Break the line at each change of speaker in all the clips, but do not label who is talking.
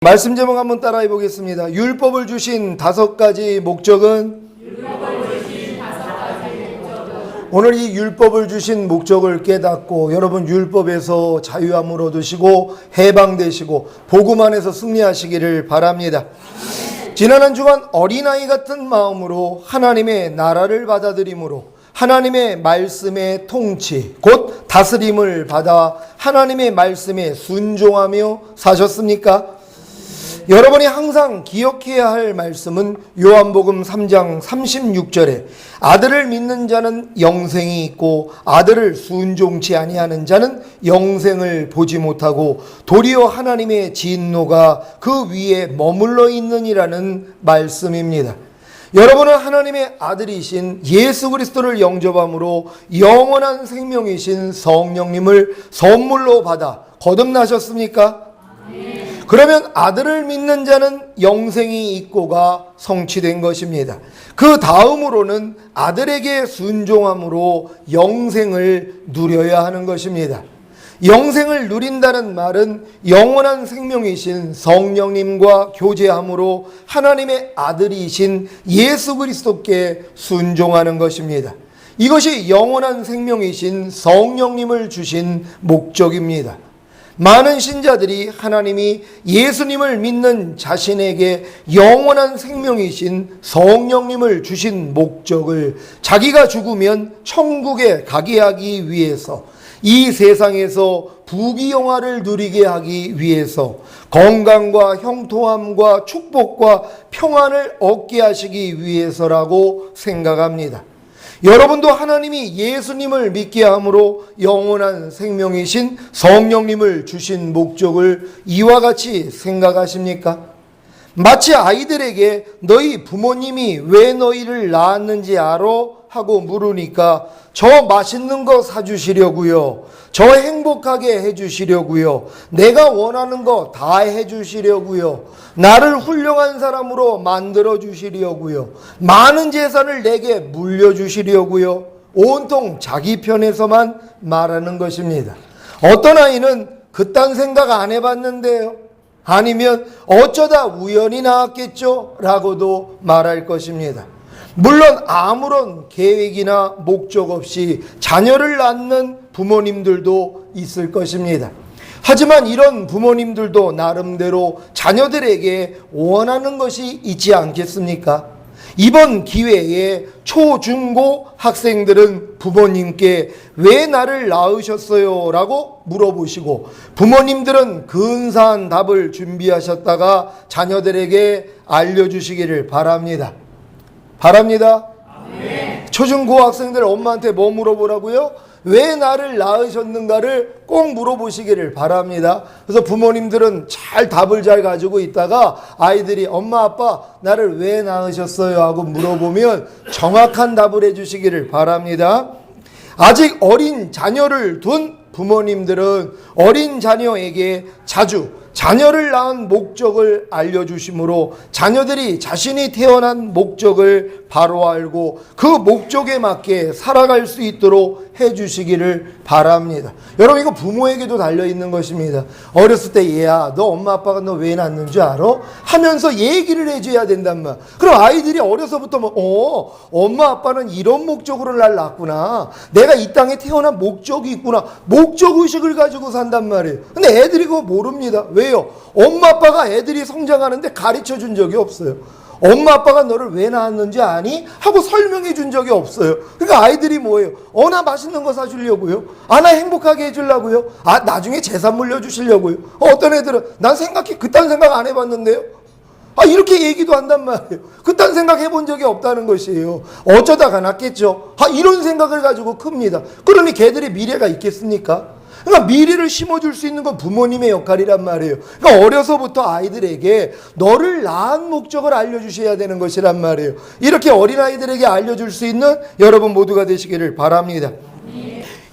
말씀 제목 한번 따라해 보겠습니다. 율법을 주신 5가지 목적은 오늘 이 율법을 주신 목적을 깨닫고 여러분 율법에서 자유함을 얻으시고 해방되시고 복음 안에서 승리하시기를 바랍니다. 지난 한 주간 어린아이 같은 마음으로 하나님의 나라를 받아들임으로 하나님의 말씀의 통치 곧 다스림을 받아 하나님의 말씀에 순종하며 사셨습니까? 여러분이 항상 기억해야 할 말씀은 요한복음 3장 36절에 아들을 믿는 자는 영생이 있고 아들을 순종치 아니하는 자는 영생을 보지 못하고 도리어 하나님의 진노가 그 위에 머물러 있느니라는 말씀입니다. 여러분은 하나님의 아들이신 예수 그리스도를 영접함으로 영원한 생명이신 성령님을 선물로 받아 거듭나셨습니까? 그러면 아들을 믿는 자는 영생이 있고가 성취된 것입니다. 그 다음으로는 아들에게 순종함으로 영생을 누려야 하는 것입니다. 영생을 누린다는 말은 영원한 생명이신 성령님과 교제함으로 하나님의 아들이신 예수 그리스도께 순종하는 것입니다. 이것이 영원한 생명이신 성령님을 주신 목적입니다. 많은 신자들이 하나님이 예수님을 믿는 자신에게 영원한 생명이신 성령님을 주신 목적을 자기가 죽으면 천국에 가게 하기 위해서 이 세상에서 부귀영화를 누리게 하기 위해서 건강과 형통함과 축복과 평안을 얻게 하시기 위해서라고 생각합니다. 여러분도 하나님이 예수님을 믿게 함으로 영원한 생명이신 성령님을 주신 목적을 이와 같이 생각하십니까? 마치 아이들에게 너희 부모님이 왜 너희를 낳았는지 알아? 하고 물으니까 저 맛있는 거 사주시려고요. 저 행복하게 해주시려고요. 내가 원하는 거 다 해주시려고요. 나를 훌륭한 사람으로 만들어 주시려고요. 많은 재산을 내게 물려주시려고요. 온통 자기 편에서만 말하는 것입니다. 어떤 아이는 그딴 생각 안 해봤는데요. 아니면 어쩌다 우연히 나왔겠죠? 라고도 말할 것입니다. 물론 아무런 계획이나 목적 없이 자녀를 낳는 부모님들도 있을 것입니다. 하지만 이런 부모님들도 나름대로 자녀들에게 원하는 것이 있지 않겠습니까? 이번 기회에 초, 중, 고 학생들은 부모님께 왜 나를 낳으셨어요? 라고 물어보시고 부모님들은 근사한 답을 준비하셨다가 자녀들에게 알려주시기를 바랍니다. 네. 초중고 학생들 엄마한테 뭐 물어보라고요? 왜 나를 낳으셨는가를 꼭 물어보시기를 바랍니다. 그래서 부모님들은 잘 답을 잘 가지고 있다가 아이들이 엄마 아빠 나를 왜 낳으셨어요? 하고 물어보면 정확한 답을 해주시기를 바랍니다. 아직 어린 자녀를 둔 부모님들은 어린 자녀에게 자주 자녀를 낳은 목적을 알려주심으로 자녀들이 자신이 태어난 목적을 바로 알고 그 목적에 맞게 살아갈 수 있도록 해주시기를 바랍니다. 여러분 이거 부모에게도 달려있는 것입니다. 어렸을 때 얘야 너 엄마 아빠가 너 왜 낳는 줄 알아? 하면서 얘기를 해줘야 된단 말이야. 그럼 아이들이 어려서부터 엄마 아빠는 이런 목적으로 날 낳았구나. 내가 이 땅에 태어난 목적이 있구나. 목적의식을 가지고 산단 말이에요. 근데 애들이 그거 모릅니다. 왜요? 엄마 아빠가 애들이 성장하는데 가르쳐 준 적이 없어요. 엄마 아빠가 너를 왜 낳았는지 아니? 하고 설명해 준 적이 없어요. 그러니까 아이들이 뭐예요? 나 맛있는 거 사주려고요? 나 행복하게 해주려고요? 나중에 재산 물려주시려고요? 어떤 애들은 난 그딴 생각 안 해봤는데요? 이렇게 얘기도 한단 말이에요. 그딴 생각 해본 적이 없다는 것이에요. 어쩌다가 낳겠죠? 이런 생각을 가지고 큽니다. 그러니 걔들의 미래가 있겠습니까? 그러니까 미래를 심어줄 수 있는 건 부모님의 역할이란 말이에요. 그러니까 어려서부터 아이들에게 너를 낳은 목적을 알려주셔야 되는 것이란 말이에요. 이렇게 어린아이들에게 알려줄 수 있는 여러분 모두가 되시기를 바랍니다.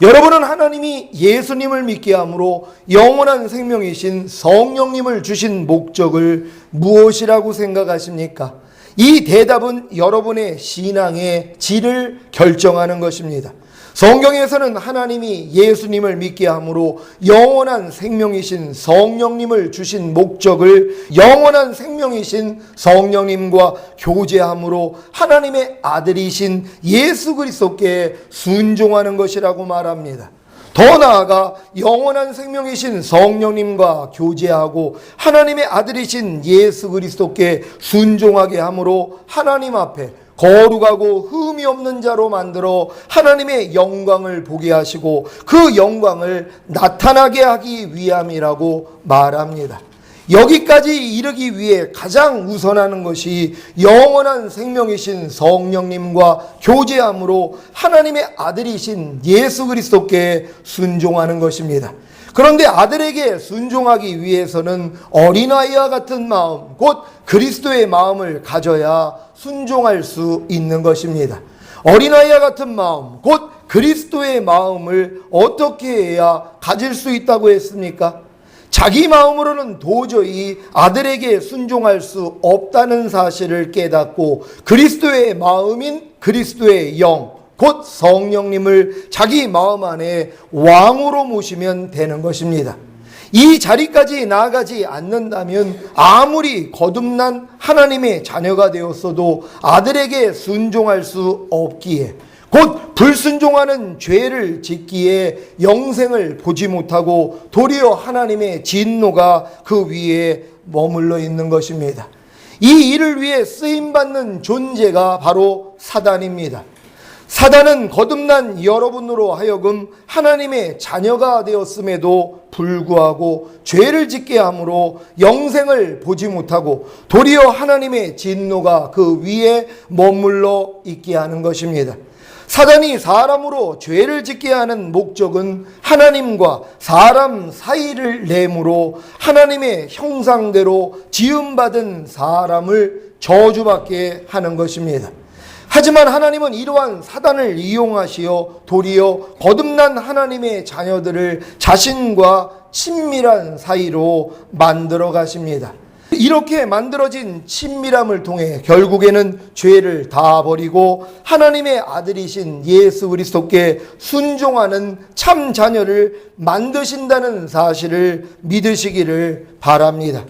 여러분은 하나님이 예수님을 믿게 함으로 영원한 생명이신 성령님을 주신 목적을 무엇이라고 생각하십니까? 이 대답은 여러분의 신앙의 질을 결정하는 것입니다. 성경에서는 하나님이 예수님을 믿게 함으로 영원한 생명이신 성령님을 주신 목적을 영원한 생명이신 성령님과 교제함으로 하나님의 아들이신 예수 그리스도께 순종하는 것이라고 말합니다. 더 나아가 영원한 생명이신 성령님과 교제하고 하나님의 아들이신 예수 그리스도께 순종하게 함으로 하나님 앞에 거룩하고 흠이 없는 자로 만들어 하나님의 영광을 보게 하시고 그 영광을 나타나게 하기 위함이라고 말합니다. 여기까지 이르기 위해 가장 우선하는 것이 영원한 생명이신 성령님과 교제함으로 하나님의 아들이신 예수 그리스도께 순종하는 것입니다. 그런데 아들에게 순종하기 위해서는 어린아이와 같은 마음, 곧 그리스도의 마음을 가져야 순종할 수 있는 것입니다. 어린아이와 같은 마음, 곧 그리스도의 마음을 어떻게 해야 가질 수 있다고 했습니까? 자기 마음으로는 도저히 아들에게 순종할 수 없다는 사실을 깨닫고 그리스도의 마음인 그리스도의 영, 곧 성령님을 자기 마음 안에 왕으로 모시면 되는 것입니다. 이 자리까지 나아가지 않는다면 아무리 거듭난 하나님의 자녀가 되었어도 아들에게 순종할 수 없기에, 곧 불순종하는 죄를 짓기에 영생을 보지 못하고 도리어 하나님의 진노가 그 위에 머물러 있는 것입니다. 이 일을 위해 쓰임받는 존재가 바로 사단입니다. 사단은 거듭난 여러분으로 하여금 하나님의 자녀가 되었음에도 불구하고 죄를 짓게 함으로 영생을 보지 못하고 도리어 하나님의 진노가 그 위에 머물러 있게 하는 것입니다. 사단이 사람으로 죄를 짓게 하는 목적은 하나님과 사람 사이를 내므로 하나님의 형상대로 지음받은 사람을 저주받게 하는 것입니다. 하지만 하나님은 이러한 사단을 이용하시어 도리어 거듭난 하나님의 자녀들을 자신과 친밀한 사이로 만들어 가십니다. 이렇게 만들어진 친밀함을 통해 결국에는 죄를 다 버리고 하나님의 아들이신 예수 그리스도께 순종하는 참 자녀를 만드신다는 사실을 믿으시기를 바랍니다.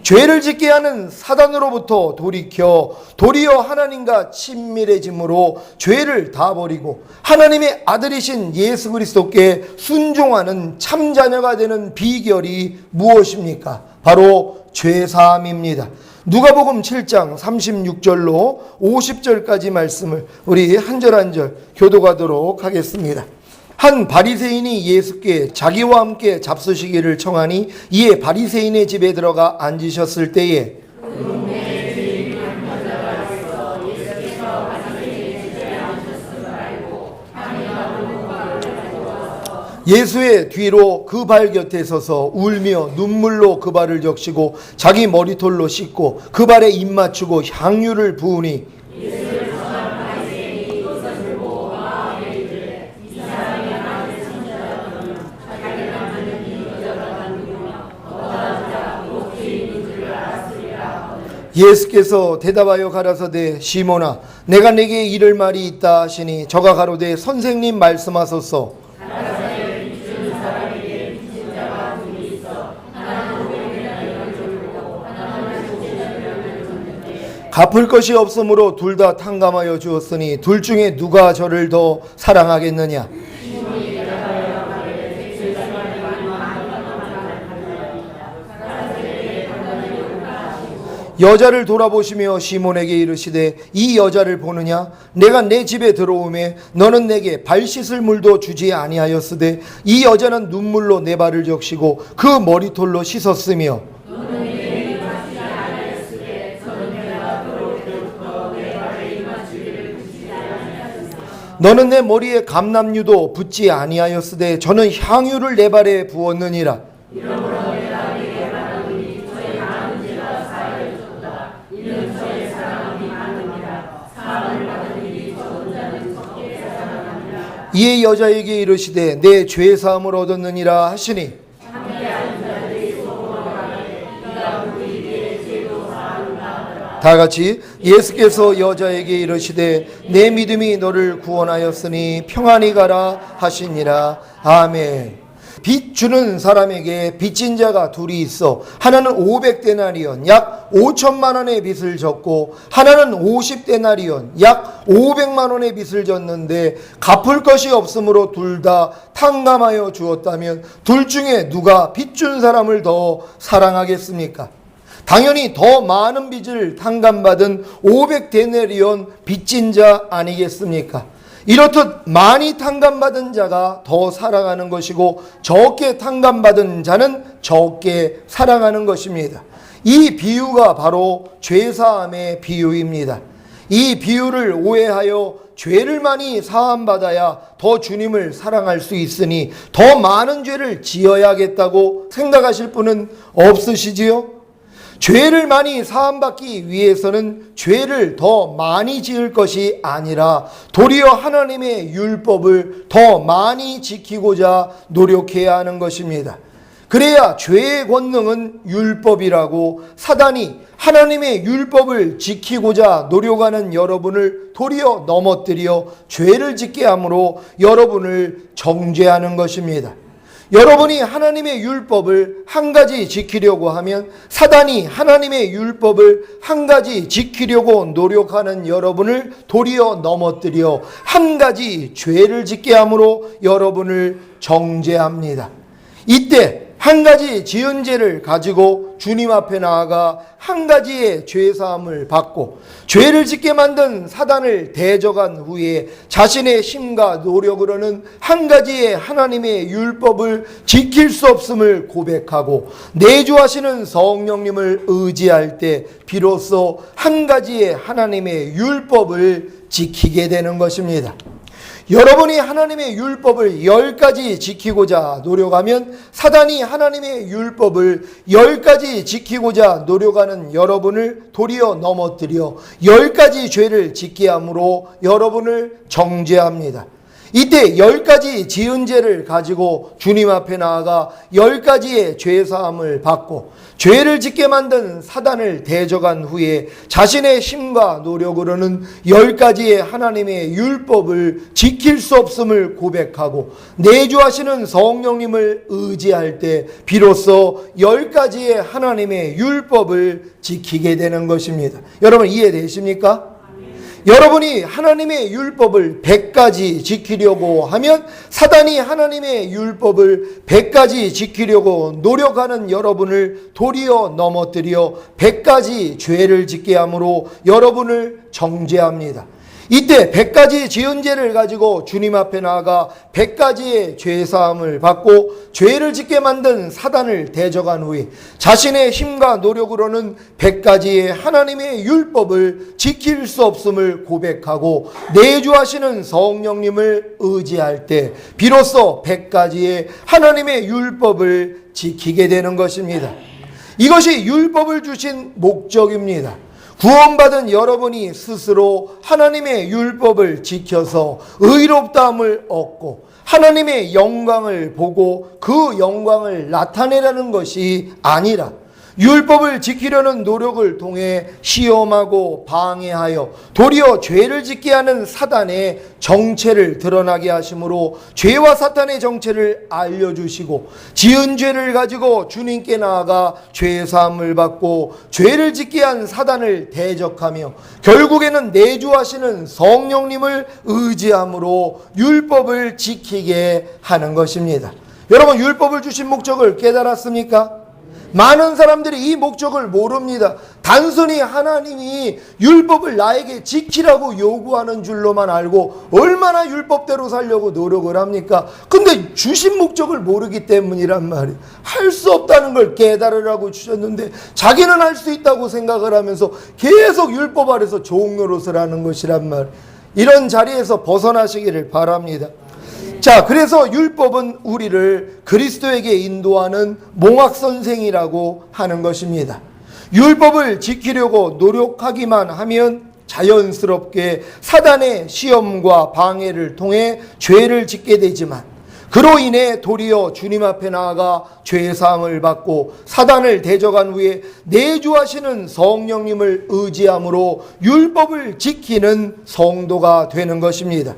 죄를 짓게 하는 사단으로부터 돌이켜 도리어 하나님과 친밀해짐으로 죄를 다 버리고 하나님의 아들이신 예수 그리스도께 순종하는 참 자녀가 되는 비결이 무엇입니까? 바로 죄사함입니다. 누가복음 7장 36절로 50절까지 말씀을 우리 한 절 한 절 교도하도록 하겠습니다. 한 바리새인이 예수께 자기와 함께 잡수시기를 청하니 이에 바리새인의 집에 들어가 앉으셨을 때에 예수의 뒤로 그 발 곁에 서서 울며 눈물로 그 발을 적시고 자기 머리털로 씻고 그 발에 입 맞추고 향유를 부으니 예수께서 대답하여 가라사대 시몬아 내가 내게 이를 말이 있다 하시니 저가 가로되 선생님 말씀하소서. 갚을 것이 없으므로 둘 다 탕감하여 주었으니 둘 중에 누가 저를 더 사랑하겠느냐. 여자를 돌아보시며 시몬에게 이르시되 이 여자를 보느냐? 내가 내 집에 들어오매 너는 내게 발 씻을 물도 주지 아니하였으되 이 여자는 눈물로 내 발을 적시고 그 머리털로 씻었으며 너는 내 머리에 감람유도 붓지 아니하였으되 저는 향유를 내 발에 부었느니라. 이에 여자에게 이르시되 내 죄 사함을 얻었느니라 하시니 다 같이 예수께서 여자에게 이르시되 내 믿음이 너를 구원하였으니 평안히 가라 하시니라. 아멘. 빚 주는 사람에게 빚진 자가 둘이 있어 하나는 500데나리온 약 5천만 원의 빚을 졌고 하나는 50데나리온 약 500만 원의 빚을 졌는데 갚을 것이 없으므로 둘 다 탕감하여 주었다면 둘 중에 누가 빚 준 사람을 더 사랑하겠습니까? 당연히 더 많은 빚을 탕감받은 500데나리온 빚진 자 아니겠습니까? 이렇듯 많이 탕감받은 자가 더 사랑하는 것이고 적게 탕감받은 자는 적게 사랑하는 것입니다. 이 비유가 바로 죄사함의 비유입니다. 이 비유를 오해하여 죄를 많이 사함받아야 더 주님을 사랑할 수 있으니 더 많은 죄를 지어야겠다고 생각하실 분은 없으시지요? 죄를 많이 사함받기 위해서는 죄를 더 많이 지을 것이 아니라 도리어 하나님의 율법을 더 많이 지키고자 노력해야 하는 것입니다. 그래야 죄의 권능은 율법이라고 사단이 하나님의 율법을 지키고자 노력하는 여러분을 도리어 넘어뜨려 죄를 짓게 함으로 여러분을 정죄하는 것입니다. 여러분이 하나님의 율법을 한 가지 지키려고 하면 사단이 하나님의 율법을 한 가지 지키려고 노력하는 여러분을 도리어 넘어뜨려 한 가지 죄를 짓게 함으로 여러분을 정죄합니다. 이때 한 가지 지은 죄를 가지고 주님 앞에 나아가 한 가지의 죄사함을 받고 죄를 짓게 만든 사단을 대적한 후에 자신의 힘과 노력으로는 한 가지의 하나님의 율법을 지킬 수 없음을 고백하고 내주하시는 성령님을 의지할 때 비로소 한 가지의 하나님의 율법을 지키게 되는 것입니다. 여러분이 하나님의 율법을 10가지 지키고자 노력하면 사단이 하나님의 율법을 10가지 지키고자 노력하는 여러분을 도리어 넘어뜨려 10가지 죄를 짓게 함으로 여러분을 정죄합니다. 이때 10가지 지은 죄를 가지고 주님 앞에 나아가 10가지의 죄사함을 받고 죄를 짓게 만든 사단을 대적한 후에 자신의 힘과 노력으로는 10가지의 하나님의 율법을 지킬 수 없음을 고백하고 내주하시는 성령님을 의지할 때 비로소 10가지의 하나님의 율법을 지키게 되는 것입니다. 여러분 이해되십니까? 여러분이 하나님의 율법을 100가지 지키려고 하면 사단이 하나님의 율법을 100가지 지키려고 노력하는 여러분을 도리어 넘어뜨려 100가지 죄를 짓게 함으로 여러분을 정죄합니다. 이때 100가지 지은 죄를 가지고 주님 앞에 나아가 100가지의 죄사함을 받고 죄를 짓게 만든 사단을 대적한 후에 자신의 힘과 노력으로는 100가지의 하나님의 율법을 지킬 수 없음을 고백하고 내주하시는 성령님을 의지할 때 비로소 100가지의 하나님의 율법을 지키게 되는 것입니다. 이것이 율법을 주신 목적입니다. 구원받은 여러분이 스스로 하나님의 율법을 지켜서 의롭다함을 얻고 하나님의 영광을 보고 그 영광을 나타내라는 것이 아니라 율법을 지키려는 노력을 통해 시험하고 방해하여 도리어 죄를 짓게 하는 사단의 정체를 드러나게 하심으로 죄와 사탄의 정체를 알려주시고 지은 죄를 가지고 주님께 나아가 죄사함을 받고 죄를 짓게 한 사단을 대적하며 결국에는 내주하시는 성령님을 의지함으로 율법을 지키게 하는 것입니다. 여러분 율법을 주신 목적을 깨달았습니까? 많은 사람들이 이 목적을 모릅니다. 단순히 하나님이 율법을 나에게 지키라고 요구하는 줄로만 알고 얼마나 율법대로 살려고 노력을 합니까? 근데 주신 목적을 모르기 때문이란 말이에요. 할 수 없다는 걸 깨달으라고 주셨는데 자기는 할 수 있다고 생각을 하면서 계속 율법 아래서 종노릇을 하는 것이란 말이에요. 이런 자리에서 벗어나시기를 바랍니다. 자, 그래서 율법은 우리를 그리스도에게 인도하는 몽학선생이라고 하는 것입니다. 율법을 지키려고 노력하기만 하면 자연스럽게 사단의 시험과 방해를 통해 죄를 짓게 되지만 그로 인해 도리어 주님 앞에 나아가 죄사함을 받고 사단을 대적한 후에 내주하시는 성령님을 의지함으로 율법을 지키는 성도가 되는 것입니다.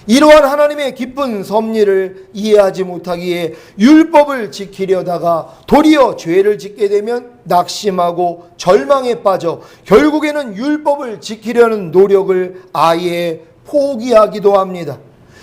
이러한 하나님의 기쁜 섭리를 이해하지 못하기에 율법을 지키려다가 도리어 죄를 짓게 되면 낙심하고 절망에 빠져 결국에는 율법을 지키려는 노력을 아예 포기하기도 합니다.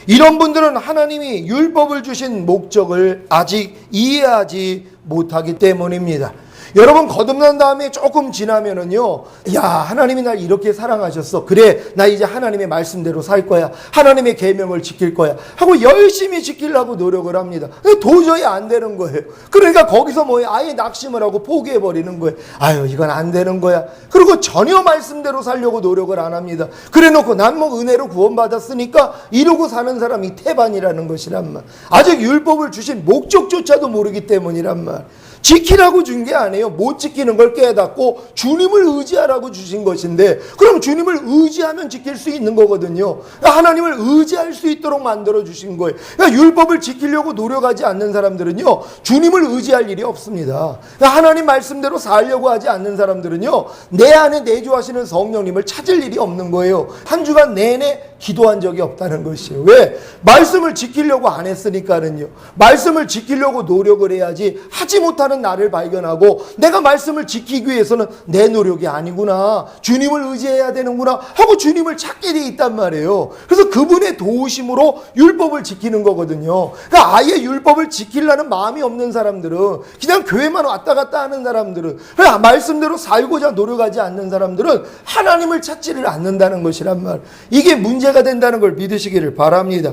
이런 분들은 하나님이 율법을 주신 목적을 아직 이해하지 못하기 때문입니다. 여러분, 거듭난 다음에 조금 지나면은요, 야, 하나님이 날 이렇게 사랑하셨어. 그래, 나 이제 하나님의 말씀대로 살 거야. 하나님의 계명을 지킬 거야. 하고 열심히 지키려고 노력을 합니다. 도저히 안 되는 거예요. 그러니까 거기서 아예 낙심을 하고 포기해버리는 거예요. 아유, 이건 안 되는 거야. 그리고 전혀 말씀대로 살려고 노력을 안 합니다. 그래 놓고 난 은혜로 구원받았으니까 이러고 사는 사람이 태반이라는 것이란 말. 아직 율법을 주신 목적조차도 모르기 때문이란 말. 지키라고 준 게 아니에요. 못 지키는 걸 깨닫고 주님을 의지하라고 주신 것인데, 그럼 주님을 의지하면 지킬 수 있는 거거든요. 하나님을 의지할 수 있도록 만들어 주신 거예요. 그러니까 율법을 지키려고 노력하지 않는 사람들은요, 주님을 의지할 일이 없습니다. 하나님 말씀대로 살려고 하지 않는 사람들은요, 내 안에 내주하시는 성령님을 찾을 일이 없는 거예요. 한 주간 내내 기도한 적이 없다는 것이에요. 왜? 말씀을 지키려고 안 했으니까는요. 말씀을 지키려고 노력을 해야지, 하지 못하는 나를 발견하고 내가 말씀을 지키기 위해서는 내 노력이 아니구나, 주님을 의지해야 되는구나 하고 주님을 찾게 돼 있단 말이에요. 그래서 그분의 도우심으로 율법을 지키는 거거든요. 그러니까 아예 율법을 지키려는 마음이 없는 사람들은, 그냥 교회만 왔다 갔다 하는 사람들은, 그냥 말씀대로 살고자 노력하지 않는 사람들은 하나님을 찾지를 않는다는 것이란 말. 이게 문제가 된다는 걸 믿으시기를 바랍니다.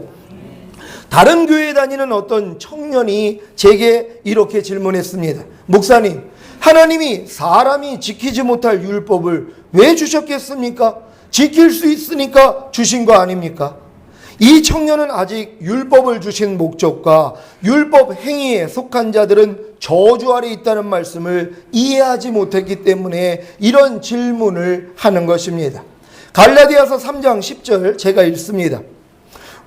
다른 교회에 다니는 어떤 청년이 제게 이렇게 질문했습니다. 목사님, 하나님이 사람이 지키지 못할 율법을 왜 주셨겠습니까? 지킬 수 있으니까 주신 거 아닙니까? 이 청년은 아직 율법을 주신 목적과 율법 행위에 속한 자들은 저주 아래 있다는 말씀을 이해하지 못했기 때문에 이런 질문을 하는 것입니다. 갈라디아서 3장 10절 제가 읽습니다.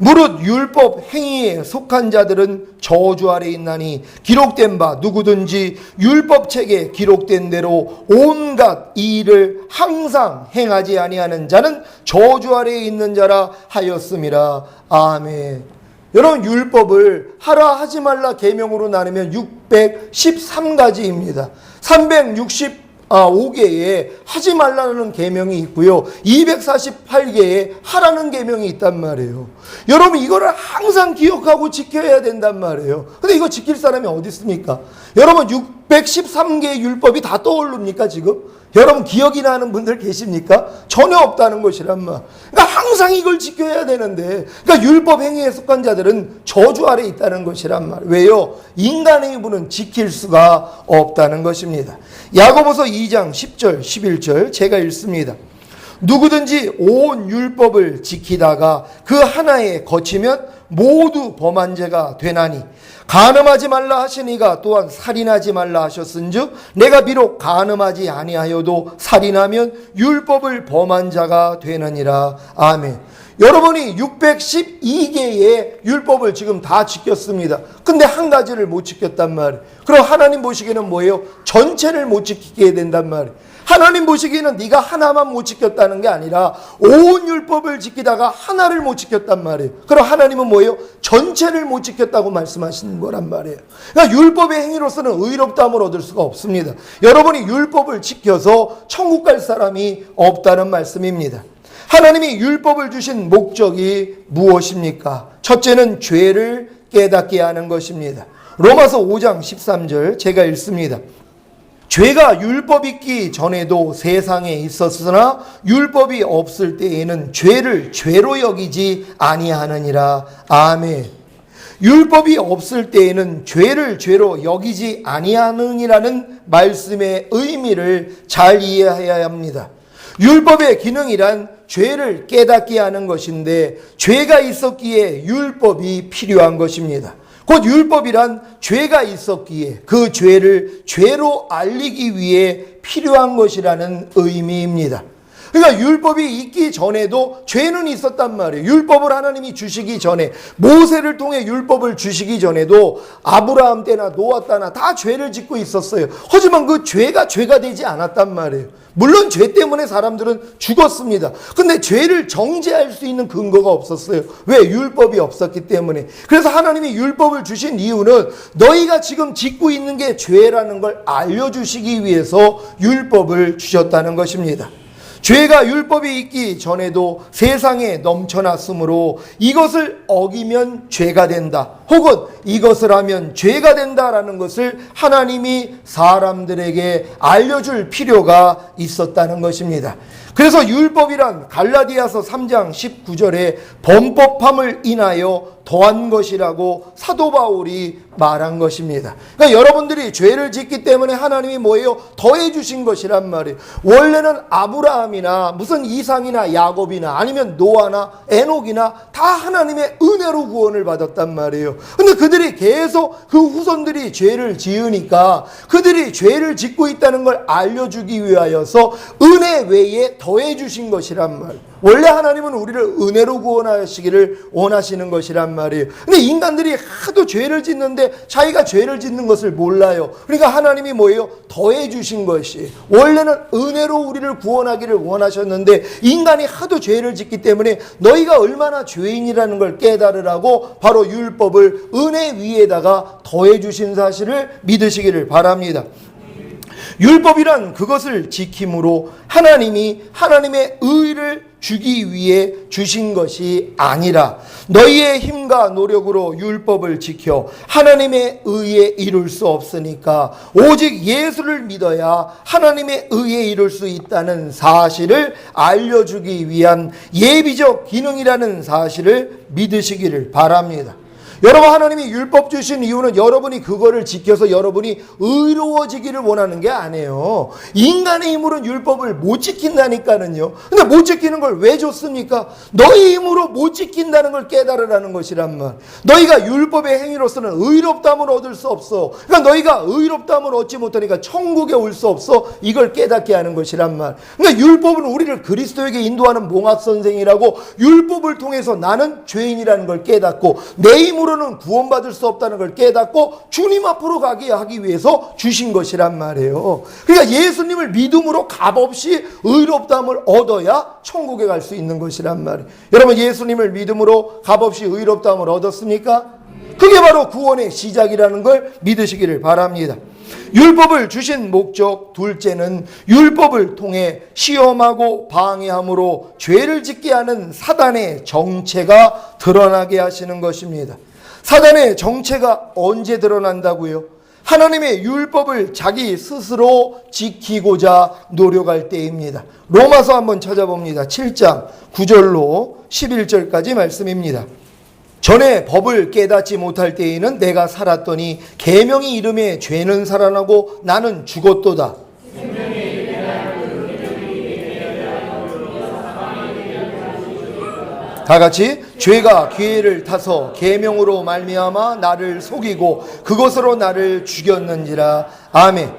무릇 율법 행위에 속한 자들은 저주 아래 있나니 기록된 바 누구든지 율법책에 기록된 대로 온갖 이 일을 항상 행하지 아니하는 자는 저주 아래에 있는 자라 하였음이라. 아멘. 여러분, 율법을 하라 하지 말라 계명으로 나누면 613가지입니다. 365개의 하지 말라는 계명이 있고요, 248개의 하라는 계명이 있단 말이에요. 여러분, 이거를 항상 기억하고 지켜야 된단 말이에요. 근데 이거 지킬 사람이 어디 있습니까? 여러분, 613개의 율법이 다 떠오릅니까 지금? 여러분, 기억이 나는 분들 계십니까? 전혀 없다는 것이란 말. 그러니까 항상 이걸 지켜야 되는데, 그러니까 율법 행위에 속한 자들은 저주 아래 있다는 것이란 말. 왜요? 인간의 입은 지킬 수가 없다는 것입니다. 야고보서 2장 10절 11절 제가 읽습니다. 누구든지 온 율법을 지키다가 그 하나에 거치면 모두 범한 죄가 되나니 간음하지 말라 하시니가 또한 살인하지 말라 하셨은즉 내가 비록 간음하지 아니하여도 살인하면 율법을 범한 자가 되느니라. 아멘. 여러분이 612개의 율법을 지금 다 지켰습니다. 근데 한 가지를 못 지켰단 말이에요. 그럼 하나님 보시기에는 뭐예요? 전체를 못 지키게 된단 말이에요. 하나님 보시기에는 네가 하나만 못 지켰다는 게 아니라 온 율법을 지키다가 하나를 못 지켰단 말이에요. 그럼 하나님은 뭐예요? 전체를 못 지켰다고 말씀하시는 거란 말이에요. 그러니까 율법의 행위로서는 의롭다함을 얻을 수가 없습니다. 여러분이 율법을 지켜서 천국 갈 사람이 없다는 말씀입니다. 하나님이 율법을 주신 목적이 무엇입니까? 첫째는 죄를 깨닫게 하는 것입니다. 로마서 5장 13절 제가 읽습니다. 죄가 율법 있기 전에도 세상에 있었으나 율법이 없을 때에는 죄를 죄로 여기지 아니하느니라. 아멘. 율법이 없을 때에는 죄를 죄로 여기지 아니하느니라는 말씀의 의미를 잘 이해해야 합니다. 율법의 기능이란 죄를 깨닫게 하는 것인데, 죄가 있었기에 율법이 필요한 것입니다. 곧 율법이란 죄가 있었기에 그 죄를 죄로 알리기 위해 필요한 것이라는 의미입니다. 그러니까 율법이 있기 전에도 죄는 있었단 말이에요. 율법을 하나님이 주시기 전에, 모세를 통해 율법을 주시기 전에도 아브라함 때나 노아 때나 다 죄를 짓고 있었어요. 하지만 그 죄가 되지 않았단 말이에요. 물론 죄 때문에 사람들은 죽었습니다. 근데 죄를 정죄할 수 있는 근거가 없었어요. 왜? 율법이 없었기 때문에. 그래서 하나님이 율법을 주신 이유는 너희가 지금 짓고 있는 게 죄라는 걸 알려주시기 위해서 율법을 주셨다는 것입니다. 죄가 율법이 있기 전에도 세상에 넘쳐났으므로 이것을 어기면 죄가 된다, 혹은 이것을 하면 죄가 된다라는 것을 하나님이 사람들에게 알려줄 필요가 있었다는 것입니다. 그래서 율법이란 갈라디아서 3장 19절에 범법함을 인하여 더한 것이라고 사도 바울이 말한 것입니다. 그러니까 여러분들이 죄를 짓기 때문에 하나님이 뭐예요? 더해 주신 것이란 말이에요. 원래는 아브라함이나 무슨 이상이나 야곱이나 아니면 노아나 에녹이나 다 하나님의 은혜로 구원을 받았단 말이에요. 근데 그들이 계속 그 후손들이 죄를 지으니까 그들이 죄를 짓고 있다는 걸 알려주기 위하여서 은혜 외에 더해 주신 것이란 말이에요. 원래 하나님은 우리를 은혜로 구원하시기를 원하시는 것이란 말이에요. 근데 인간들이 하도 죄를 짓는데 자기가 죄를 짓는 것을 몰라요. 그러니까 하나님이 뭐예요? 더해 주신 것이, 원래는 은혜로 우리를 구원하기를 원하셨는데 인간이 하도 죄를 짓기 때문에 너희가 얼마나 죄인이라는 걸 깨달으라고 바로 율법을 은혜 위에다가 더해 주신 사실을 믿으시기를 바랍니다. 율법이란 그것을 지킴으로 하나님이 하나님의 의를 주기 위해 주신 것이 아니라 너희의 힘과 노력으로 율법을 지켜 하나님의 의에 이룰 수 없으니까 오직 예수를 믿어야 하나님의 의에 이룰 수 있다는 사실을 알려주기 위한 예비적 기능이라는 사실을 믿으시기를 바랍니다. 여러분, 하나님이 율법 주신 이유는 여러분이 그거를 지켜서 여러분이 의로워지기를 원하는 게 아니에요. 인간의 힘으로는 율법을 못 지킨다니까는요. 근데 못 지키는 걸 왜 줬습니까? 너희 힘으로 못 지킨다는 걸 깨달으라는 것이란 말. 너희가 율법의 행위로서는 의롭다함을 얻을 수 없어. 그러니까 너희가 의롭다함을 얻지 못하니까 천국에 올 수 없어. 이걸 깨닫게 하는 것이란 말. 그러니까 율법은 우리를 그리스도에게 인도하는 몽학 선생이라고, 율법을 통해서 나는 죄인이라는 걸 깨닫고 내 힘으로 는 구원받을 수 없다는 걸 깨닫고 주님 앞으로 가게 하기 위해서 주신 것이란 말이에요. 그러니까 예수님을 믿음으로 값없이 의롭다함을 얻어야 천국에 갈 수 있는 것이란 말이에요. 여러분, 예수님을 믿음으로 값없이 의롭다함을 얻었습니까? 그게 바로 구원의 시작이라는 걸 믿으시기를 바랍니다. 율법을 주신 목적 둘째는 율법을 통해 시험하고 방해함으로 죄를 짓게 하는 사단의 정체가 드러나게 하시는 것입니다. 사단의 정체가 언제 드러난다고요? 하나님의 율법을 자기 스스로 지키고자 노력할 때입니다. 로마서 한번 찾아봅니다. 7장 9절로 11절까지 말씀입니다. 전에 법을 깨닫지 못할 때에는 내가 살았더니 계명이 이름에 죄는 살아나고 나는 죽었도다. 다 같이, 죄가 기회를 타서 계명으로 말미암아 나를 속이고 그것으로 나를 죽였는지라. 아멘.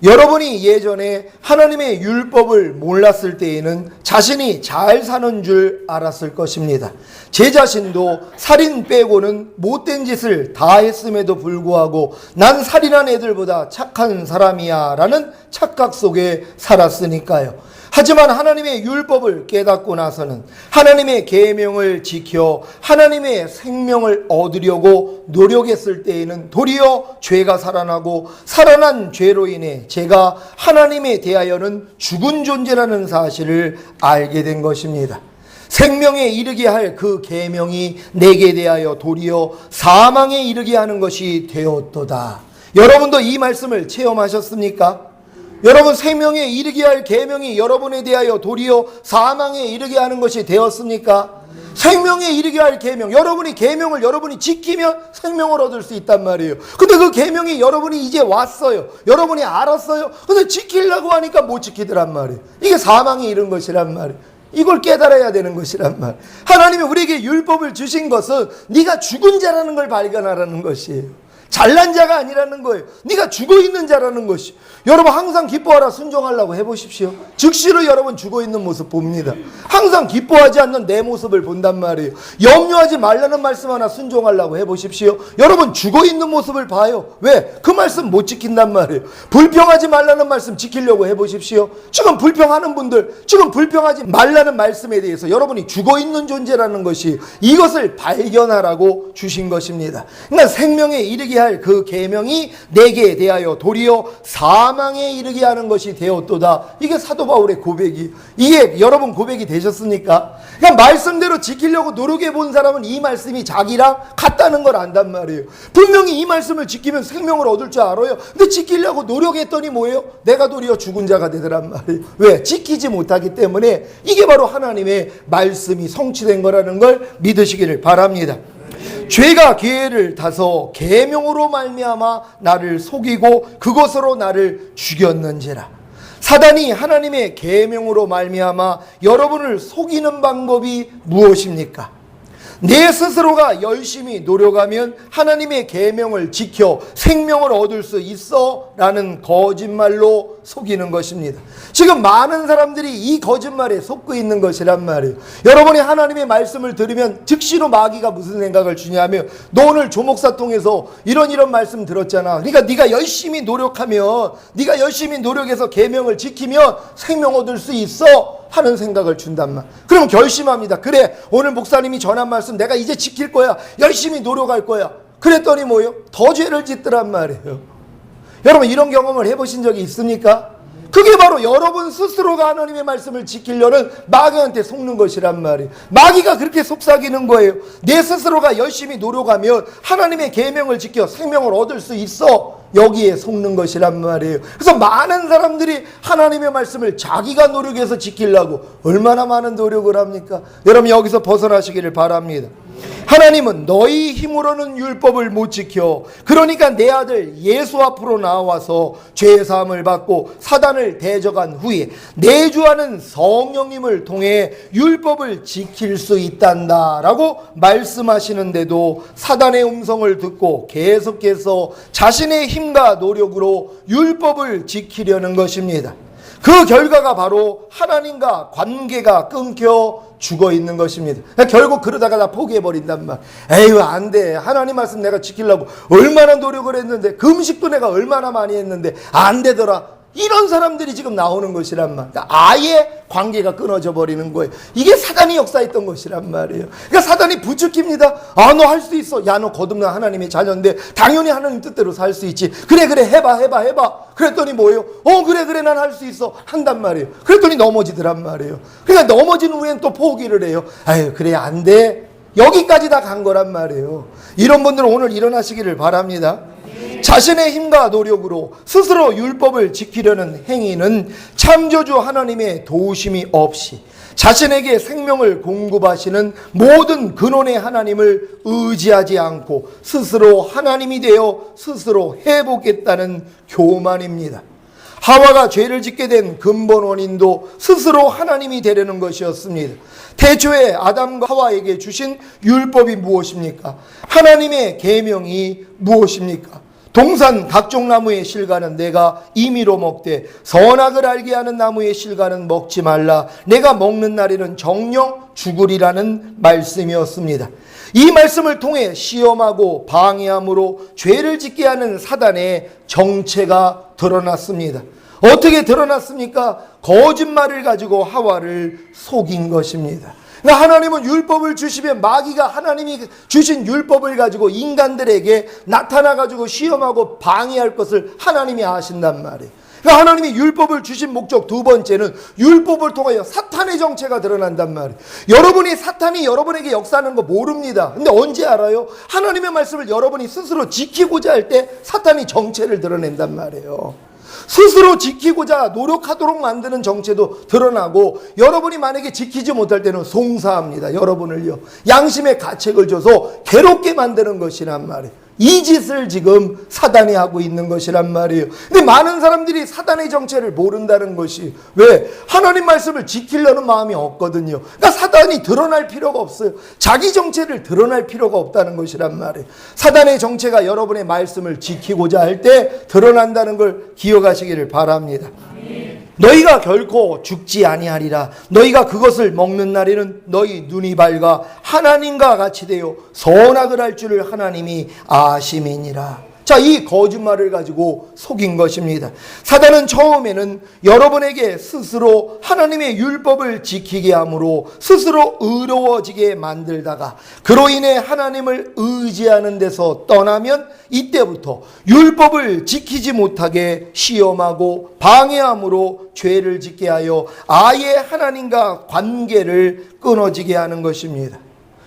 여러분이 예전에 하나님의 율법을 몰랐을 때에는 자신이 잘 사는 줄 알았을 것입니다. 제 자신도 살인 빼고는 못된 짓을 다 했음에도 불구하고 난 살인한 애들보다 착한 사람이야 라는 착각 속에 살았으니까요. 하지만 하나님의 율법을 깨닫고 나서는 하나님의 계명을 지켜 하나님의 생명을 얻으려고 노력했을 때에는 도리어 죄가 살아나고 살아난 죄로 인해 제가 하나님에 대하여는 죽은 존재라는 사실을 알게 된 것입니다. 생명에 이르게 할 그 계명이 내게 대하여 도리어 사망에 이르게 하는 것이 되었도다. 여러분도 이 말씀을 체험하셨습니까? 여러분, 생명에 이르게 할 계명이 여러분에 대하여 도리어 사망에 이르게 하는 것이 되었습니까? 생명에 이르게 할 계명, 여러분이 계명을 여러분이 지키면 생명을 얻을 수 있단 말이에요. 근데 그 계명이 여러분이 이제 왔어요. 여러분이 알았어요. 근데 지키려고 하니까 못 지키더란 말이에요. 이게 사망에 이른 것이란 말이에요. 이걸 깨달아야 되는 것이란 말. 하나님이 우리에게 율법을 주신 것은 네가 죽은 자라는 걸 발견하라는 것이에요. 잘난 자가 아니라는 거예요. 네가 죽어있는 자라는 것이. 여러분 항상 기뻐하라 순종하려고 해보십시오. 즉시로 여러분 죽어있는 모습 봅니다. 항상 기뻐하지 않는 내 모습을 본단 말이에요. 염려하지 말라는 말씀 하나 순종하려고 해보십시오. 여러분 죽어있는 모습을 봐요. 왜? 그 말씀 못 지킨단 말이에요. 불평하지 말라는 말씀 지키려고 해보십시오. 지금 불평하는 분들, 지금 불평하지 말라는 말씀에 대해서 여러분이 죽어있는 존재라는 것이, 이것을 발견하라고 주신 것입니다. 그러니까 생명에 이르게 할 그 계명이 내게 대하여 도리어 사망에 이르게 하는 것이 되었도다. 이게 사도 바울의 고백이, 이게 여러분 고백이 되셨습니까? 그냥 말씀대로 지키려고 노력해 본 사람은 이 말씀이 자기랑 같다는 걸 안단 말이에요. 분명히 이 말씀을 지키면 생명을 얻을 줄 알아요. 근데 지키려고 노력했더니 뭐예요? 내가 도리어 죽은 자가 되더란 말이에요. 왜? 지키지 못하기 때문에. 이게 바로 하나님의 말씀이 성취된 거라는 걸 믿으시기를 바랍니다. 죄가 기회를 타서 계명으로 말미암아 나를 속이고 그것으로 나를 죽였는지라. 사단이 하나님의 계명으로 말미암아 여러분을 속이는 방법이 무엇입니까? 내 스스로가 열심히 노력하면 하나님의 계명을 지켜 생명을 얻을 수 있어 라는 거짓말로 속이는 것입니다. 지금 많은 사람들이 이 거짓말에 속고 있는 것이란 말이에요. 여러분이 하나님의 말씀을 들으면 즉시로 마귀가 무슨 생각을 주냐면, 너 오늘 조목사 통해서 이런 말씀 들었잖아. 그러니까 네가 열심히 노력하면, 네가 열심히 노력해서 계명을 지키면 생명 얻을 수 있어 하는 생각을 준단 말. 그럼 결심합니다. 그래, 오늘 목사님이 전한 말씀 내가 이제 지킬 거야. 열심히 노력할 거야. 그랬더니 뭐예요? 더 죄를 짓더란 말이에요. 여러분 이런 경험을 해보신 적이 있습니까? 그게 바로 여러분 스스로가 하나님의 말씀을 지키려는 마귀한테 속는 것이란 말이에요. 마귀가 그렇게 속삭이는 거예요. 내 스스로가 열심히 노력하면 하나님의 계명을 지켜 생명을 얻을 수 있어. 여기에 속는 것이란 말이에요. 그래서 많은 사람들이 하나님의 말씀을 자기가 노력해서 지키려고 얼마나 많은 노력을 합니까? 여러분 여기서 벗어나시기를 바랍니다. 하나님은 너희 힘으로는 율법을 못 지켜. 그러니까 내 아들 예수 앞으로 나와서 죄사함을 받고 사단을 대적한 후에 내주하는 성령님을 통해 율법을 지킬 수 있단다 라고 말씀하시는데도 사단의 음성을 듣고 계속해서 자신의 힘과 노력으로 율법을 지키려는 것입니다. 그 결과가 바로 하나님과 관계가 끊겨 죽어 있는 것입니다. 결국 그러다가 다 포기해버린단 말. 에휴 안 돼. 하나님 말씀 내가 지키려고 얼마나 노력을 했는데, 금식도 내가 얼마나 많이 했는데 안 되더라. 이런 사람들이 지금 나오는 것이란 말. 그러니까 아예 관계가 끊어져 버리는 거예요. 이게 사단이 역사했던 것이란 말이에요. 그러니까 사단이 부추깁니다. 아, 너 할 수 있어. 야, 너 거듭난 하나님의 자녀인데 당연히 하나님 뜻대로 살 수 있지. 그래 해봐. 그랬더니 뭐예요? 그래 난 할 수 있어. 한단 말이에요. 그랬더니 넘어지더란 말이에요. 그러니까 넘어진 후엔 또 포기를 해요. 아유 그래 안 돼. 여기까지 다 간 거란 말이에요. 이런 분들은 오늘 일어나시기를 바랍니다. 자신의 힘과 노력으로 스스로 율법을 지키려는 행위는 창조주 하나님의 도우심이 없이 자신에게 생명을 공급하시는 모든 근원의 하나님을 의지하지 않고 스스로 하나님이 되어 스스로 해보겠다는 교만입니다. 하와가 죄를 짓게 된 근본 원인도 스스로 하나님이 되려는 것이었습니다. 태초에 아담과 하와에게 주신 율법이 무엇입니까? 하나님의 계명이 무엇입니까? 동산 각종 나무의 실과는 내가 임의로 먹되 선악을 알게 하는 나무의 실과는 먹지 말라. 내가 먹는 날에는 정령 죽으리라는 말씀이었습니다. 이 말씀을 통해 시험하고 방해함으로 죄를 짓게 하는 사단의 정체가 드러났습니다. 어떻게 드러났습니까? 거짓말을 가지고 하와를 속인 것입니다. 그러니까 하나님은 율법을 주시면 마귀가 하나님이 주신 율법을 가지고 인간들에게 나타나가지고 시험하고 방해할 것을 하나님이 아신단 말이에요. 그러니까 하나님이 율법을 주신 목적 두 번째는 율법을 통하여 사탄의 정체가 드러난단 말이에요. 여러분이 사탄이 여러분에게 역사하는 거 모릅니다. 근데 언제 알아요? 하나님의 말씀을 여러분이 스스로 지키고자 할 때 사탄이 정체를 드러낸단 말이에요. 스스로 지키고자 노력하도록 만드는 정체도 드러나고, 여러분이 만약에 지키지 못할 때는 송사합니다. 여러분을요. 양심의 가책을 줘서 괴롭게 만드는 것이란 말이에요. 이 짓을 지금 사단이 하고 있는 것이란 말이에요. 근데 많은 사람들이 사단의 정체를 모른다는 것이, 왜? 하나님 말씀을 지키려는 마음이 없거든요. 그러니까 사단이 드러날 필요가 없어요. 자기 정체를 드러날 필요가 없다는 것이란 말이에요. 사단의 정체가 여러분의 말씀을 지키고자 할 때 드러난다는 걸 기억하시기를 바랍니다. 너희가 결코 죽지 아니하리라. 너희가 그것을 먹는 날에는 너희 눈이 밝아 하나님과 같이 되어 선악을 할 줄을 하나님이 아심이니라. 자, 이 거짓말을 가지고 속인 것입니다. 사단은 처음에는 여러분에게 스스로 하나님의 율법을 지키게 함으로 스스로 의로워지게 만들다가 그로 인해 하나님을 의지하는 데서 떠나면 이때부터 율법을 지키지 못하게 시험하고 방해함으로 죄를 짓게 하여 아예 하나님과 관계를 끊어지게 하는 것입니다.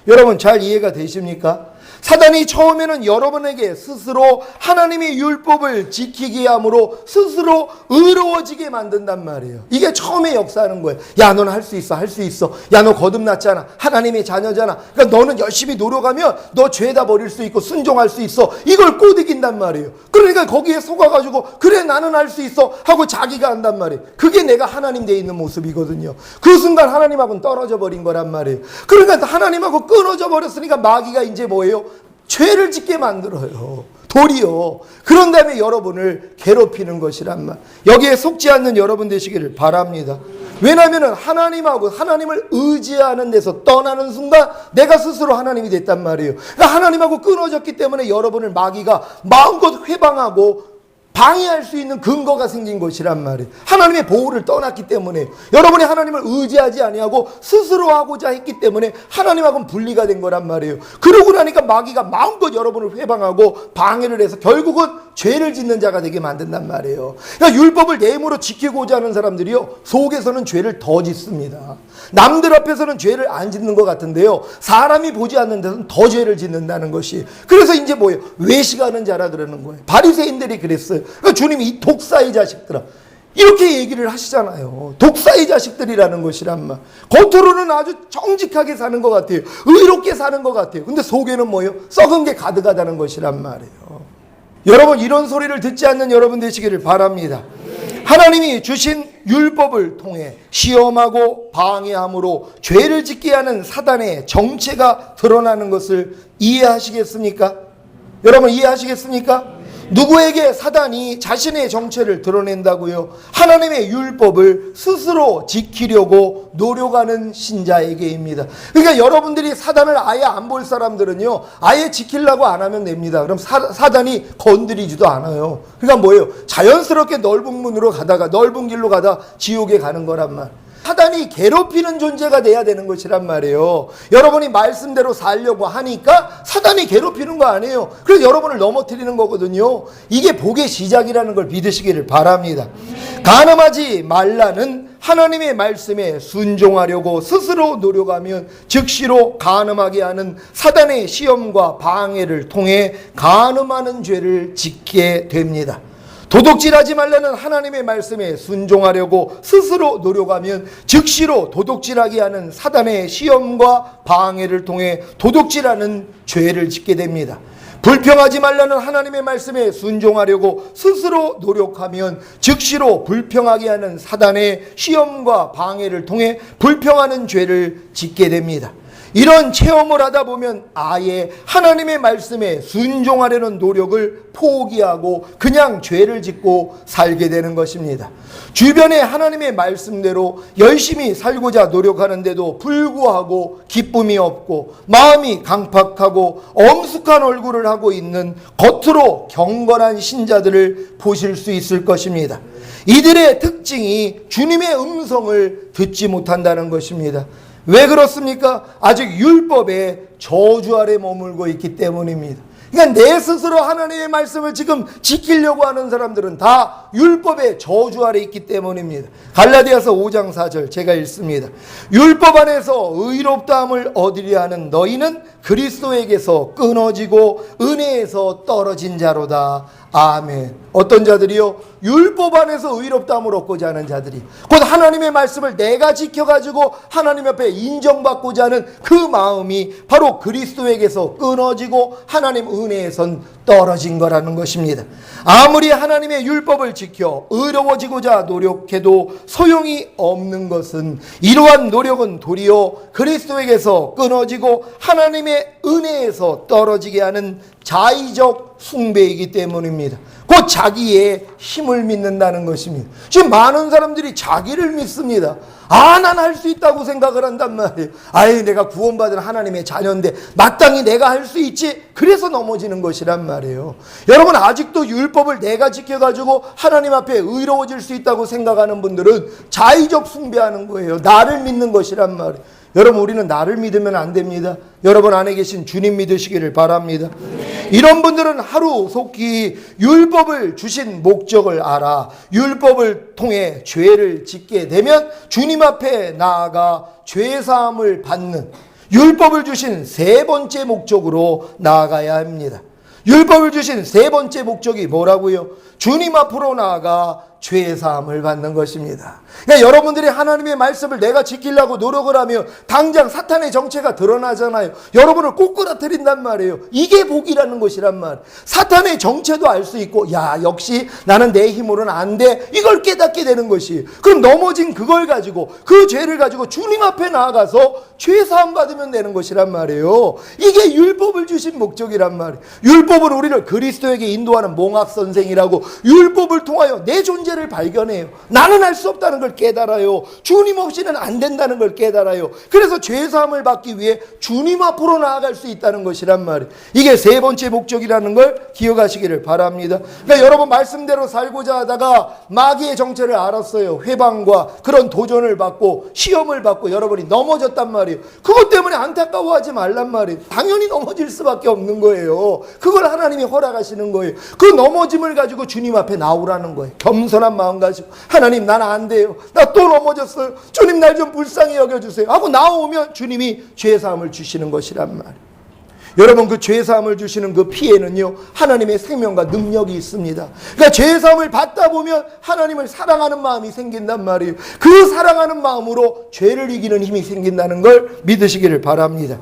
여러분 잘 이해가 되십니까? 사단이 처음에는 여러분에게 스스로 하나님의 율법을 지키게 함으로 스스로 의로워지게 만든단 말이에요. 이게 처음에 역사하는 거예요. 야, 너는 할 수 있어, 할 수 있어. 야, 너 거듭났잖아. 하나님의 자녀잖아. 그러니까 너는 열심히 노력하면 너 죄다 버릴 수 있고 순종할 수 있어. 이걸 꼬드긴단 말이에요. 그러니까 거기에 속아가지고 그래 나는 할 수 있어 하고 자기가 한단 말이에요. 그게 내가 하나님 돼 있는 모습이거든요. 그 순간 하나님하고는 떨어져 버린 거란 말이에요. 그러니까 하나님하고 끊어져 버렸으니까 마귀가 이제 뭐예요? 죄를 짓게 만들어요. 도리어. 그런 다음에 여러분을 괴롭히는 것이란 말. 여기에 속지 않는 여러분 되시기를 바랍니다. 왜냐하면 하나님하고 하나님을 의지하는 데서 떠나는 순간 내가 스스로 하나님이 됐단 말이에요. 그러니까 하나님하고 끊어졌기 때문에 여러분을 마귀가 마음껏 회방하고 방해할 수 있는 근거가 생긴 것이란 말이에요. 하나님의 보호를 떠났기 때문에 여러분이 하나님을 의지하지 아니하고 스스로 하고자 했기 때문에 하나님하고는 분리가 된 거란 말이에요. 그러고 나니까 마귀가 마음껏 여러분을 회방하고 방해를 해서 결국은 죄를 짓는 자가 되게 만든단 말이에요. 그러니까 율법을 내 힘으로 지키고자 하는 사람들이요 속에서는 죄를 더 짓습니다. 남들 앞에서는 죄를 안 짓는 것 같은데요 사람이 보지 않는 데서는 더 죄를 짓는다는 것이. 그래서 이제 뭐예요? 외식하는 자라 그러는 거예요. 바리새인들이 그랬어요. 그러니까 주님이 이 독사의 자식들아 이렇게 얘기를 하시잖아요. 독사의 자식들이라는 것이란 말. 겉으로는 아주 정직하게 사는 것 같아요. 의롭게 사는 것 같아요. 근데 속에는 뭐예요? 썩은 게 가득하다는 것이란 말이에요. 여러분 이런 소리를 듣지 않는 여러분 되시기를 바랍니다. 하나님이 주신 율법을 통해 시험하고 방해함으로 죄를 짓게 하는 사단의 정체가 드러나는 것을 이해하시겠습니까? 여러분 이해하시겠습니까? 누구에게 사단이 자신의 정체를 드러낸다고요? 하나님의 율법을 스스로 지키려고 노력하는 신자에게입니다. 그러니까 여러분들이 사단을 아예 안 볼 사람들은요 아예 지키려고 안 하면 됩니다. 그럼 사단이 건드리지도 않아요. 그러니까 뭐예요? 자연스럽게 넓은 문으로 가다가 넓은 길로 가다 지옥에 가는 거란 말. 사단이 괴롭히는 존재가 돼야 되는 것이란 말이에요. 여러분이 말씀대로 살려고 하니까 사단이 괴롭히는 거 아니에요. 그래서 여러분을 넘어뜨리는 거거든요. 이게 복의 시작이라는 걸 믿으시기를 바랍니다. 간음하지 말라는 하나님의 말씀에 순종하려고 스스로 노력하면 즉시로 간음하게 하는 사단의 시험과 방해를 통해 간음하는 죄를 짓게 됩니다. 도둑질하지 말라는 하나님의 말씀에 순종하려고 스스로 노력하면 즉시로 도둑질하게 하는 사단의 시험과 방해를 통해 도둑질하는 죄를 짓게 됩니다. 불평하지 말라는 하나님의 말씀에 순종하려고 스스로 노력하면 즉시로 불평하게 하는 사단의 시험과 방해를 통해 불평하는 죄를 짓게 됩니다. 이런 체험을 하다 보면 아예 하나님의 말씀에 순종하려는 노력을 포기하고 그냥 죄를 짓고 살게 되는 것입니다. 주변에 하나님의 말씀대로 열심히 살고자 노력하는데도 불구하고 기쁨이 없고 마음이 강팍하고 엄숙한 얼굴을 하고 있는 겉으로 경건한 신자들을 보실 수 있을 것입니다. 이들의 특징이 주님의 음성을 듣지 못한다는 것입니다. 왜 그렇습니까? 아직 율법의 저주 아래 머물고 있기 때문입니다. 그러니까 내 스스로 하나님의 말씀을 지금 지키려고 하는 사람들은 다 율법의 저주 아래 있기 때문입니다. 갈라디아서 5장 4절 제가 읽습니다. 율법 안에서 의롭다함을 얻으려 하는 너희는 그리스도에게서 끊어지고 은혜에서 떨어진 자로다. 아멘. 어떤 자들이요? 율법 안에서 의롭다함을 얻고자 하는 자들이, 곧 하나님의 말씀을 내가 지켜가지고 하나님 앞에 인정받고자 하는 그 마음이 바로 그리스도에게서 끊어지고 하나님 은혜에선 떨어진 거라는 것입니다. 아무리 하나님의 율법을 지켜 의로워지고자 노력해도 소용이 없는 것은, 이러한 노력은 도리어 그리스도에게서 끊어지고 하나님의 은혜에서 떨어지게 하는 자의적 숭배이기 때문입니다. 곧 자기의 힘을 믿는다는 것입니다. 지금 많은 사람들이 자기를 믿습니다. 난 할 수 있다고 생각을 한단 말이에요. 내가 구원받은 하나님의 자녀인데 마땅히 내가 할 수 있지. 그래서 넘어지는 것이란 말이에요. 여러분, 아직도 율법을 내가 지켜가지고 하나님 앞에 의로워질 수 있다고 생각하는 분들은 자의적 숭배하는 거예요. 나를 믿는 것이란 말이에요. 여러분, 우리는 나를 믿으면 안 됩니다. 여러분 안에 계신 주님 믿으시기를 바랍니다. 이런 분들은 하루속히 율법을 주신 목적을 알아 율법을 통해 죄를 짓게 되면 주님 앞에 나아가 죄사함을 받는 율법을 주신 세 번째 목적으로 나아가야 합니다. 율법을 주신 세 번째 목적이 뭐라고요? 주님 앞으로 나아가 죄사함을 받는 것입니다. 그러니까 여러분들이 하나님의 말씀을 내가 지키려고 노력을 하면 당장 사탄의 정체가 드러나잖아요. 여러분을 꼬꾸라뜨린단 말이에요. 이게 복이라는 것이란 말이에요. 사탄의 정체도 알 수 있고, 역시 나는 내 힘으로는 안 돼. 이걸 깨닫게 되는 것이. 그럼 넘어진 그걸 가지고, 그 죄를 가지고 주님 앞에 나아가서 죄사함 받으면 되는 것이란 말이에요. 이게 율법을 주신 목적이란 말이에요. 율법은 우리를 그리스도에게 인도하는 몽학선생이라고, 율법을 통하여 내 존재를 발견해요. 나는 할 수 없다는 걸 깨달아요. 주님 없이는 안 된다는 걸 깨달아요. 그래서 죄사함을 받기 위해 주님 앞으로 나아갈 수 있다는 것이란 말이에요. 이게 세 번째 목적이라는 걸 기억하시기를 바랍니다. 그러니까 여러분, 말씀대로 살고자 하다가 마귀의 정체를 알았어요. 회방과 그런 도전을 받고 시험을 받고 여러분이 넘어졌단 말이에요. 그것 때문에 안타까워하지 말란 말이에요. 당연히 넘어질 수밖에 없는 거예요. 그걸 하나님이 허락하시는 거예요. 그 넘어짐을 가지고 주님 앞에 나오라는 거예요. 겸손한 마음 가지고, 하나님, 나는 안 돼요. 나 또 넘어졌어요. 주님, 날 좀 불쌍히 여겨주세요 하고 나오면 주님이 죄사함을 주시는 것이란 말이에요. 여러분, 그 죄사함을 주시는 그 피에는요, 하나님의 생명과 능력이 있습니다. 그러니까 죄사함을 받다 보면 하나님을 사랑하는 마음이 생긴단 말이에요. 그 사랑하는 마음으로 죄를 이기는 힘이 생긴다는 걸 믿으시기를 바랍니다.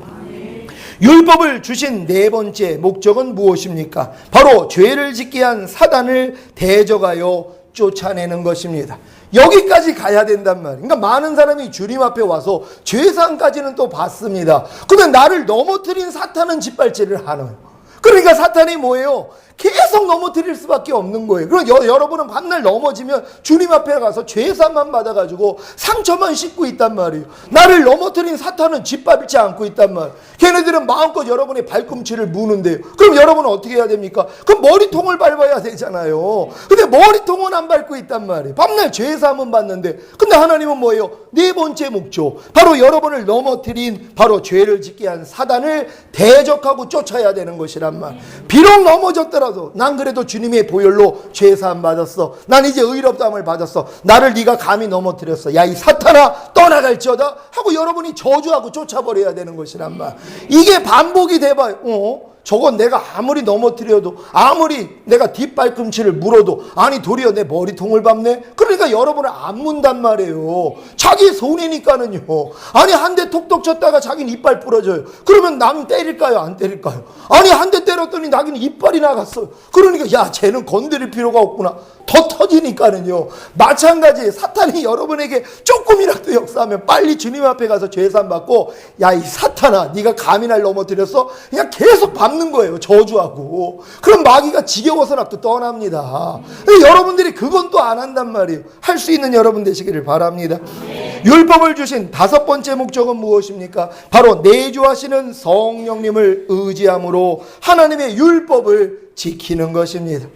율법을 주신 네 번째 목적은 무엇입니까? 바로 죄를 짓게 한 사단을 대적하여 쫓아내는 것입니다. 여기까지 가야 된단 말이에요. 그러니까 많은 사람이 주님 앞에 와서 죄사함까지는 또 받습니다. 그러면 나를 넘어뜨린 사탄은 짓밟지를 않아요. 그러니까 사탄이 뭐예요? 계속 넘어뜨릴 수밖에 없는 거예요. 그럼 여러분은 밤날 넘어지면 주님 앞에 가서 죄사함만 받아가지고 상처만 씻고 있단 말이에요. 나를 넘어뜨린 사탄은 짓밟지 않고 있단 말이에요. 걔네들은 마음껏 여러분의 발꿈치를 무는데요. 그럼 여러분은 어떻게 해야 됩니까? 그럼 머리통을 밟아야 되잖아요. 근데 머리통은 안 밟고 있단 말이에요. 밤날 죄사함은 받는데, 근데 하나님은 뭐예요? 네 번째 목적, 바로 여러분을 넘어뜨린 바로 죄를 짓게 한 사단을 대적하고 쫓아야 되는 것이란 말. 비록 넘어졌더라도 난 그래도 주님의 보혈로 죄사함 받았어. 난 이제 의롭다함을 받았어. 나를 네가 감히 넘어뜨렸어. 야, 이 사탄아, 떠나갈지어다 하고 여러분이 저주하고 쫓아버려야 되는 것이란 말. 이게 반복이 돼봐요. 저건 내가 아무리 넘어뜨려도, 아무리 내가 뒷발꿈치를 물어도, 아니 도리어 내 머리통을 밟네? 그러니까 여러분을 안 문단 말이에요. 자기 손해니까는요. 아니 한 대 톡톡 쳤다가 자기는 이빨 부러져요. 그러면 남 때릴까요? 안 때릴까요? 아니 한 대 때렸더니 자기는 이빨이 나갔어요. 그러니까 야, 쟤는 건드릴 필요가 없구나. 더 터지니까는요. 마찬가지, 사탄이 여러분에게 조금이라도 역사하면 빨리 주님 앞에 가서 죄산 받고, 야, 이 사탄아, 네가 감히 날 넘어뜨렸어? 그냥 계속 밟는 거예요. 저주하고. 그럼 마귀가 지겨워서라도 또 떠납니다. 여러분들이 그건 또 안 한단 말이에요. 할 수 있는 여러분 되시기를 바랍니다. 율법을 주신 다섯 번째 목적은 무엇입니까? 바로 내주하시는 성령님을 의지함으로 하나님의 율법을 지키는 것입니다.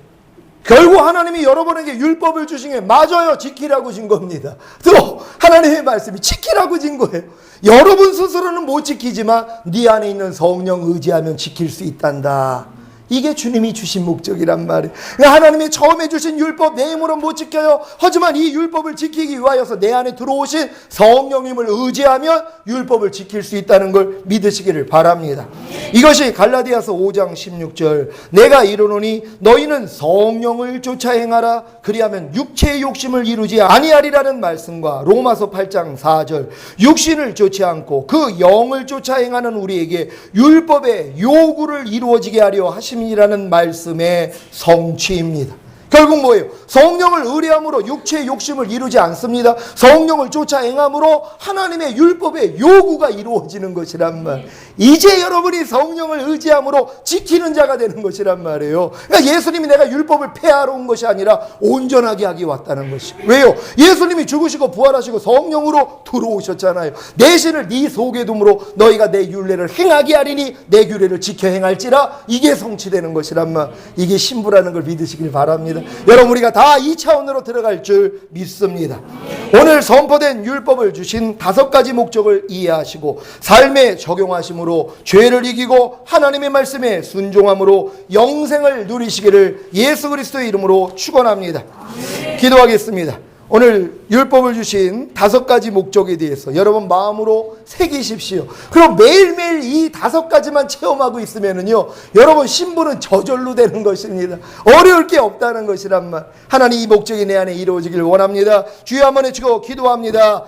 결국 하나님이 여러분에게 율법을 주신 게 맞아요. 지키라고 준 겁니다. 또 하나님의 말씀이 지키라고 준 거예요. 여러분 스스로는 못 지키지만 네 안에 있는 성령 의지하면 지킬 수 있단다. 이게 주님이 주신 목적이란 말이에요. 하나님이 처음에 주신 율법 내 힘으로 못 지켜요. 하지만 이 율법을 지키기 위하여서 내 안에 들어오신 성령님을 의지하면 율법을 지킬 수 있다는 걸 믿으시기를 바랍니다. 이것이 갈라디아서 5장 16절 내가 이르노니 너희는 성령을 쫓아 행하라 그리하면 육체의 욕심을 이루지 아니하리라는 말씀과 로마서 8장 4절 육신을 쫓지 않고 그 영을 쫓아 행하는 우리에게 율법의 요구를 이루어지게 하려 하심이라는 말씀의 성취입니다. 결국 뭐예요? 성령을 의뢰함으로 육체의 욕심을 이루지 않습니다. 성령을 쫓아 행함으로 하나님의 율법의 요구가 이루어지는 것이란 말. 이제 여러분이 성령을 의지함으로 지키는 자가 되는 것이란 말이에요. 그러니까 예수님이 내가 율법을 폐하러 온 것이 아니라 온전하게 하기 왔다는 것이. 왜요? 예수님이 죽으시고 부활하시고 성령으로 들어오셨잖아요. 내 신을 네 속에 둠으로 너희가 내 율례를 행하게 하리니 내 규례를 지켜 행할지라. 이게 성취되는 것이란 말. 이게 신부라는 걸 믿으시길 바랍니다. 여러분 우리가 다 이 차원으로 들어갈 줄 믿습니다. 오늘 선포된 율법을 주신 5가지 목적을 이해하시고 삶에 적용하심으로 죄를 이기고 하나님의 말씀에 순종함으로 영생을 누리시기를 예수 그리스도의 이름으로 축원합니다. 기도하겠습니다. 오늘 율법을 주신 5가지 목적에 대해서 여러분 마음으로 새기십시오. 그럼 매일매일 이 5가지만 체험하고 있으면은요, 여러분 신부는 저절로 되는 것입니다. 어려울 게 없다는 것이란 말. 하나님 이 목적이 내 안에 이루어지길 원합니다. 주여 한번 외치고 기도합니다.